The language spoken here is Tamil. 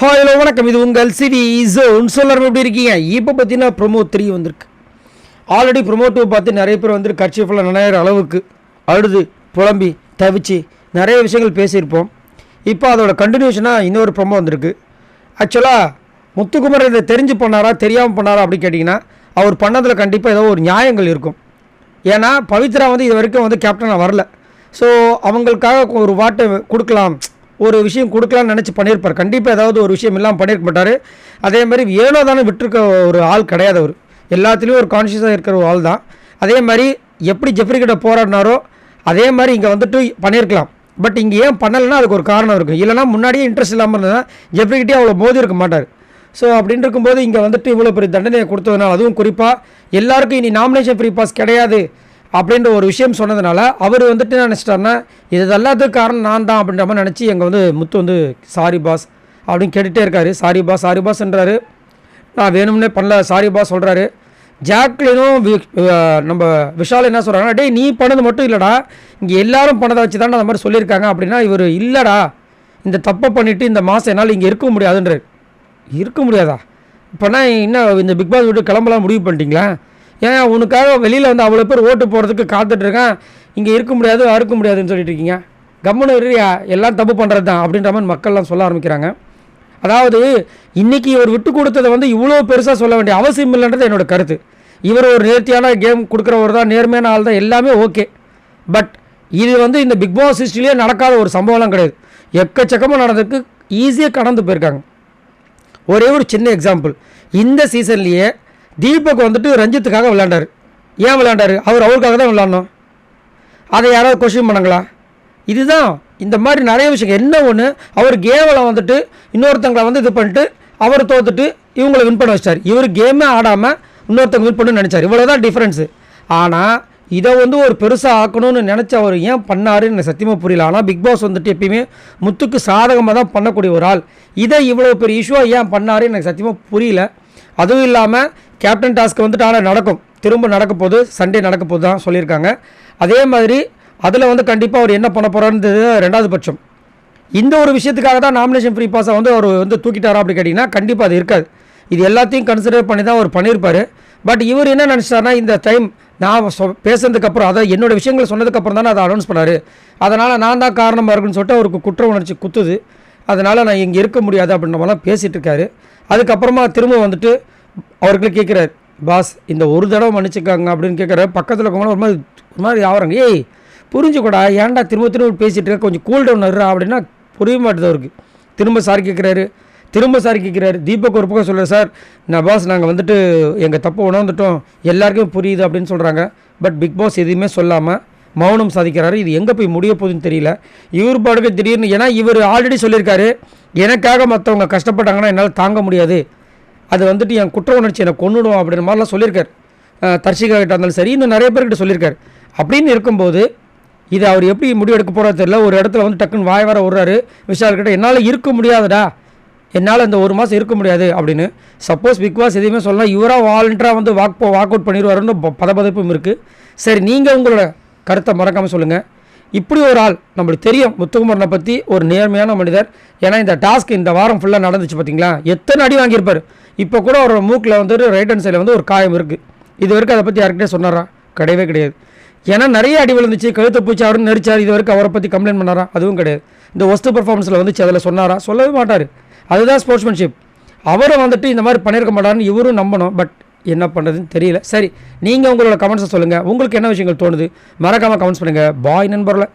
ஹலோ வணக்கம், இது உங்கள் சிவி ஜோன். சொல்லணும் எப்படி இருக்கீங்க? இப்போ பார்த்தீங்கன்னா ப்ரொமோ 3 வந்திருக்கு. ஆல்ரெடி ப்ரொமோ 2 பார்த்து நிறைய பேர் வந்து கட்சி ஃபுல்லாக நினைக்கிற அளவுக்கு அழுது புலம்பி தவிச்சு நிறைய விஷயங்கள் பேசியிருப்போம். இப்போ அதோட கண்டினியூஷனாக இன்னொரு ப்ரொமோ வந்திருக்கு. ஆக்சுவலாக முத்துக்குமார் இதை தெரிஞ்சு பண்ணாரா தெரியாமல் பண்ணாரா அப்படின்னு கேட்டிங்கன்னா, அவர் பண்ணதில் கண்டிப்பாக ஏதோ ஒரு நியாயங்கள் இருக்கும். ஏன்னா பவித்ரா வந்து இது வரைக்கும் வந்து கேப்டனாக வரல. ஸோ அவங்களுக்காக ஒரு வாட்டை கொடுக்கலாம், ஒரு விஷயம் கொடுக்கலான்னு நினச்சி பண்ணியிருப்பார். கண்டிப்பாக ஏதாவது ஒரு விஷயம் இல்லாமல் பண்ணியிருக்க மாட்டார். அதே மாதிரி ஏனோ தானே விட்டுருக்க ஒரு ஆள் கிடையாது. அவர் எல்லாத்துலேயும் ஒரு கான்ஷியஸாக இருக்கிற ஒரு ஆள் தான். அதே மாதிரி எப்படி ஜெஃப்ரி கிட்ட போராடினாரோ அதே மாதிரி இங்கே வந்துட்டு பண்ணியிருக்கலாம். பட் இங்கே ஏன் பண்ணலைன்னா அதுக்கு ஒரு காரணம் இருக்கும். இல்லைனா முன்னாடியே இன்ட்ரெஸ்ட் இல்லாமல் இருந்தால் ஜெஃப்ரிக்கிட்டே அவ்வளோ மோதி இருக்க மாட்டார். ஸோ அப்படின்னு இருக்கும்போது இங்கே வந்துட்டு இவ்வளோ பெரிய தண்டனையை கொடுத்ததுனால, அதுவும் குறிப்பாக எல்லாருக்கும் இனி நாமினேஷன் ஃப்ரீ பாஸ் கிடையாது அப்படின்ற ஒரு விஷயம் சொன்னதுனால அவர் வந்துட்டு என்ன நினச்சிட்டாருன்னா, இது எல்லாத்துக்கும் காரணம் நான் தான் அப்படின்ற மாதிரி நினச்சி எங்கள் வந்து முத்து வந்து சாரி பாஸ் அப்படின்னு கேட்டுகிட்டே இருக்காரு. சாரி பாஸ் சாரி பாஸ்ன்றாரு. நான் வேணும்னே பண்ணல சாரி பாஸ் சொல்கிறாரு. ஜாக்லினும் நம்ம விஷால் என்ன சொல்கிறாங்கன்னா, டேய் நீ பண்ணது மட்டும் இல்லைடா, இங்கே எல்லாரும் பண்ணதை வச்சு தான் அந்த மாதிரி சொல்லியிருக்காங்க அப்படின்னா, இவர் இல்லைடா இந்த தப்பை பண்ணிவிட்டு இந்த மாதம் என்னால் இங்கே இருக்க முடியாதுன்றார். இருக்க முடியாதா? இப்போனா இன்னும் இந்த பிக் பாஸ் விட்டு கிளம்பலாம் முடிவு பண்ணிட்டீங்களா? ஏன் உனக்காக வெளியில் வந்து அவ்வளோ பேர் ஓட்டு போகிறதுக்கு காத்துட்ருக்கேன், இங்கே இருக்க முடியாது அறுக்க முடியாதுன்னு சொல்லிட்டு இருக்கீங்க. கம்முன்னு இருயா, எல்லாம் தப்பு பண்ணுறது தான் அப்படின்ற மாதிரி மக்கள்லாம் சொல்ல ஆரம்பிக்கிறாங்க. அதாவது இன்றைக்கி இவர் விட்டு கொடுத்ததை வந்து இவ்வளோ பெருசாக சொல்ல வேண்டிய அவசியம் இல்லைன்றது என்னோட கருத்து. இவர் ஒரு நேர்த்தியான கேம் கொடுக்குறவர் தான், நேர்மையான ஆள் தான், எல்லாமே ஓகே. பட் இது வந்து இந்த பிக் பாஸ் ஹிஸ்ட்ரியிலே நடக்காத ஒரு சம்பவம்லாம் கிடையாது. எக்கச்சக்கமாக நடந்ததுக்கு ஈஸியாக கடந்து போயிருக்காங்க. ஒரே ஒரு சின்ன எக்ஸாம்பிள், இந்த சீசன்லேயே தீபக் வந்துட்டு ரஞ்சித்துக்காக விளையாண்டார். ஏன் விளையாண்டார்? அவருக்காக தான் விளையாடணும். அதை யாராவது கொஸ்டின் பண்ணாங்களா? இதுதான் இந்த மாதிரி நிறைய விஷயம். என்ன ஒன்று, அவர் கேமில் வந்துட்டு இன்னொருத்தங்களை வந்து இது பண்ணிட்டு அவர் தோத்துட்டு இவங்களை வின் பண்ண வச்சிட்டார். இவர் கேமே ஆடாமல் இன்னொருத்தங்க வின் பண்ணணும்னு நினச்சார். இவ்வளோ தான் டிஃப்ரென்ஸு. ஆனால் இதை வந்து ஒரு பெருசாக ஆக்கணும்னு நினச்சி அவர் ஏன் பண்ணாருன்னு எனக்கு சத்தியமாக புரியல. ஆனால் பிக் பாஸ் வந்துட்டு எப்பயுமே முத்துக்கு சாதகமாக தான் பண்ணக்கூடிய ஒரு ஆள். இதை இவ்வளோ பெரிய இஷ்யூவாக ஏன் பண்ணாருன்னு எனக்கு சத்தியமாக புரியல. அதுவும் இல்லாமல் கேப்டன் டாஸ்க் வந்துட்டு ஆனால் நடக்கும், திரும்ப நடக்க போகுது, சண்டே நடக்க போது தான் சொல்லியிருக்காங்க. அதே மாதிரி அதில் வந்து கண்டிப்பாக அவர் என்ன பண்ண போகிறாருன்றது ரெண்டாவது பட்சம். இந்த ஒரு விஷயத்துக்காக தான் நாமினேஷன் ஃப்ரீ பாஸை வந்து அவர் வந்து தூக்கிட்டாரா அப்படி கேட்டிங்கன்னா கண்டிப்பாக அது இருக்காது. இது எல்லாத்தையும் கன்சிடர் பண்ணி தான் அவர் பண்ணியிருப்பார். பட் இவர் என்ன நினச்சிட்டாருன்னா, இந்த டைம் நான் பேசுனதுக்கப்புறம், அதை என்னோடய விஷயங்கள் சொன்னதுக்கப்புறம் தானே அதை அனௌன்ஸ் பண்ணார், அதனால் நான் தான் காரணமாக இருக்குன்னு சொல்லிட்டு அவருக்கு குற்ற உணர்ச்சி குத்துது. அதனால் நான் இங்கே இருக்க முடியாது அப்படின்ற மாதிரிலாம் பேசிகிட்டு இருக்காரு. அதுக்கப்புறமா திரும்ப வந்துட்டு அவர்களுக்கு கேட்குறாரு, பாஸ் இந்த ஒரு தடவை மன்னிச்சுக்காங்க அப்படின்னு கேட்குறாரு. பக்கத்தில் இருக்கவங்களும் ஒரு மாதிரி ஆகிறாங்க. ஏய் புரிஞ்சுக்கூடா, ஏன்டா திரும்ப பேசிகிட்டு இருக்க, கொஞ்சம் கூல் டவுன் ஆடுறா அப்படின்னா புரிய மாட்டேது அவருக்கு. திரும்ப சாரி கேட்குறாரு. தீபக் ஒரு பக்கம் சொல்கிறார், சார் நான் பாஸ் நாங்கள் வந்துட்டு எங்கள் தப்பு உணர்ந்துட்டோம், எல்லாருக்குமே புரியுது அப்படின்னு சொல்கிறாங்க. பட் பிக் பாஸ் எதுவுமே சொல்லாமல் மௌனம் சாதிக்கிறாரு. இது எங்கே போய் முடிய போகுதுன்னு தெரியல. இவர் பாடுக்கு திடீர்னு, ஏன்னா இவர் ஆல்ரெடி சொல்லியிருக்காரு, எனக்காக மற்றவங்க கஷ்டப்பட்டாங்கன்னா என்னால் தாங்க முடியாது, அது வந்துட்டு என் குற்ற உணர்ச்சி என்னை கொண்டுடும் அப்படின்ற மாதிரிலாம் சொல்லியிருக்காரு. தர்ஷிகா கிட்ட இருந்தாலும் சரி, இன்னும் நிறைய பேர்கிட்ட சொல்லியிருக்காரு. அப்படின்னு இருக்கும்போது இது அவர் எப்படி முடிவு எடுக்க போகிறா தெரியல. ஒரு இடத்துல வந்து டக்குன்னு வாய் வர விடுறாரு விஷால்கிட்ட, என்னால் இருக்க முடியாதுடா, என்னால் இந்த ஒரு மாதம் இருக்க முடியாது அப்படின்னு. சப்போஸ் பிக் பாஸ் எதுவுமே சொல்லலாம், இவராக வாலண்டராக வந்து வாக் அவுட் பண்ணிடுவாருன்னு பதப்பதப்பும் இருக்குது. சரி, நீங்கள் உங்களோட கருத்தை மறக்காமல் சொல்லுங்கள். இப்படி ஒரு ஆள் நம்மளுக்கு தெரியும் முத்துக்குமாரனை பற்றி, ஒரு நேர்மையான மனிதர். ஏன்னா இந்த டாஸ்க் இந்த வாரம் ஃபுல்லாக நடந்துச்சு பார்த்தீங்களா, எத்தனை அடி வாங்கியிருப்பார். இப்போ கூட ஒரு மூக்கில் வந்துட்டு ரைட் ஹேண்ட் சைடில் வந்து ஒரு காயம் இருக்குது. இது வரைக்கும் அதை பற்றி யார்கிட்டே சொன்னாரா? கிடையவே கிடையாது. ஏன்னா நிறைய அடி விழுந்துச்சு, கழுத்தை பூச்சி அவரும் நெரிச்சார், இது வரைக்கும் அவரை பற்றி கம்ப்ளைண்ட் பண்ணாரா? அதுவும் கிடையாது. இந்த ஒஸ்ட்டு பர்ஃபார்மன்ஸில் வந்துச்சு, அதில் சொன்னாரா? சொல்லவே மாட்டார். அதுதான் ஸ்போர்ட்ஸ்மேன்ஷிப். அவரை வந்துட்டு இந்த மாதிரி பண்ணியிருக்க மாட்டாருன்னு இவரும் நம்பணும். பட் என்ன பண்ணுறதுன்னு தெரியல. சரி, நீங்கள் உங்களோட கமெண்ட்ஸை சொல்லுங்கள். உங்களுக்கு என்ன விஷயங்கள் தோணுது மறக்காமல் கமெண்ட்ஸ் பண்ணுங்கள். பாய் நண்பர்களே.